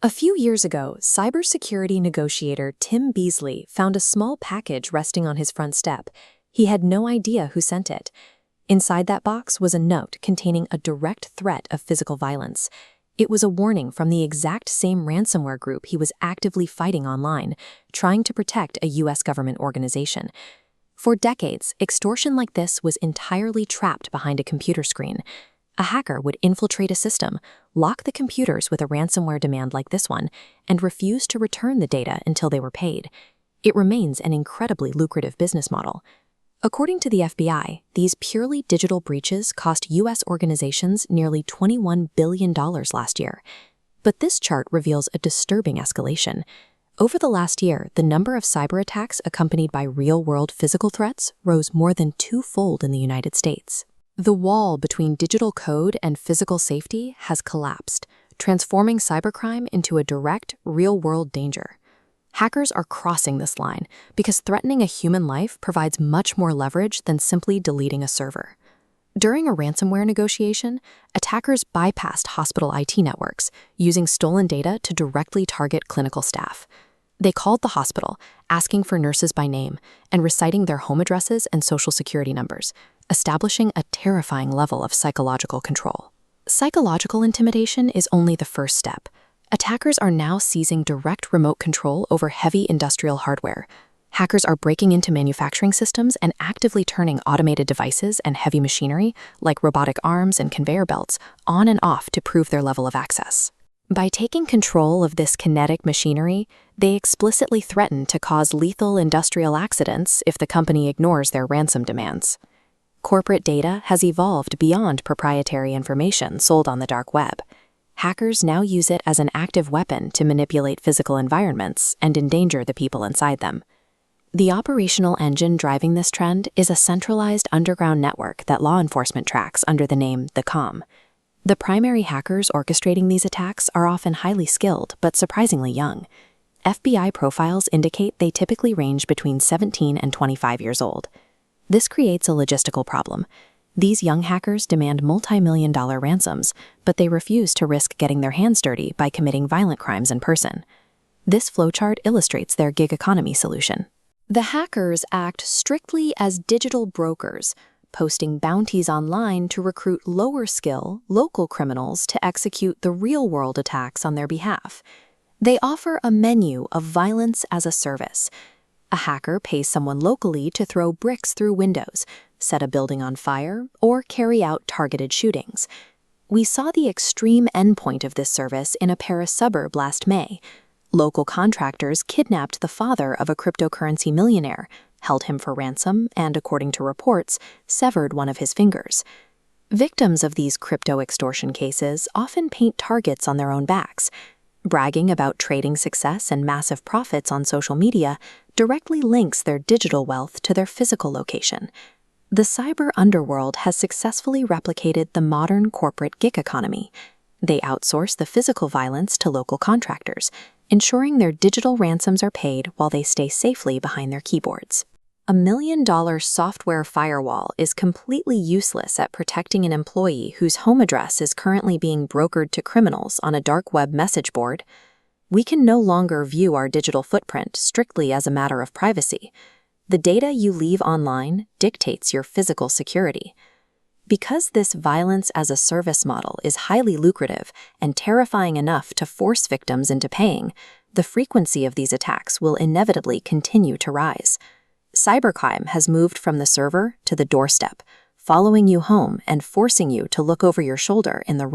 A few years ago, cybersecurity negotiator Tim Beasley found a small package resting on his front step. He had no idea who sent it. Inside that box was a note containing a direct threat of physical violence. It was a warning from the exact same ransomware group he was actively fighting online, trying to protect a U.S. government organization. For decades, extortion like this was entirely trapped behind a computer screen. A hacker would infiltrate a system, lock the computers with a ransomware demand like this one, and refuse to return the data until they were paid. It remains an incredibly lucrative business model. According to the FBI, these purely digital breaches cost U.S. organizations nearly $21 billion last year. But this chart reveals a disturbing escalation. Over the last year, the number of cyber attacks accompanied by real-world physical threats rose more than twofold in the United States. The wall between digital code and physical safety has collapsed, transforming cybercrime into a direct, real-world danger. Hackers are crossing this line because threatening a human life provides much more leverage than simply deleting a server. During a ransomware negotiation, attackers bypassed hospital IT networks, using stolen data to directly target clinical staff. They called the hospital, asking for nurses by name, and reciting their home addresses and social security numbers, establishing a terrifying level of psychological control. Psychological intimidation is only the first step. Attackers are now seizing direct remote control over heavy industrial hardware. Hackers are breaking into manufacturing systems and actively turning automated devices and heavy machinery, like robotic arms and conveyor belts, on and off to prove their level of access. By taking control of this kinetic machinery, they explicitly threaten to cause lethal industrial accidents if the company ignores their ransom demands. Corporate data has evolved beyond proprietary information sold on the dark web. Hackers now use it as an active weapon to manipulate physical environments and endanger the people inside them. The operational engine driving this trend is a centralized underground network that law enforcement tracks under the name the COM. The primary hackers orchestrating these attacks are often highly skilled but surprisingly young. FBI profiles indicate they typically range between 17 and 25 years old. This creates a logistical problem. These young hackers demand multi-million-dollar ransoms, but they refuse to risk getting their hands dirty by committing violent crimes in person. This flowchart illustrates their gig economy solution. The hackers act strictly as digital brokers, posting bounties online to recruit lower-skill, local criminals to execute the real-world attacks on their behalf. They offer a menu of violence as a service. A hacker pays someone locally to throw bricks through windows, set a building on fire, or carry out targeted shootings. We saw the extreme endpoint of this service in a Paris suburb last May. Local contractors kidnapped the father of a cryptocurrency millionaire, held him for ransom, and, according to reports, severed one of his fingers. Victims of these crypto extortion cases often paint targets on their own backs. Bragging about trading success and massive profits on social media directly links their digital wealth to their physical location. The cyber underworld has successfully replicated the modern corporate gig economy. They outsource the physical violence to local contractors, ensuring their digital ransoms are paid while they stay safely behind their keyboards. A $1 million software firewall is completely useless at protecting an employee whose home address is currently being brokered to criminals on a dark web message board. We can no longer view our digital footprint strictly as a matter of privacy. The data you leave online dictates your physical security. Because this violence as a service model is highly lucrative and terrifying enough to force victims into paying, the frequency of these attacks will inevitably continue to rise. Cybercrime has moved from the server to the doorstep, following you home and forcing you to look over your shoulder in the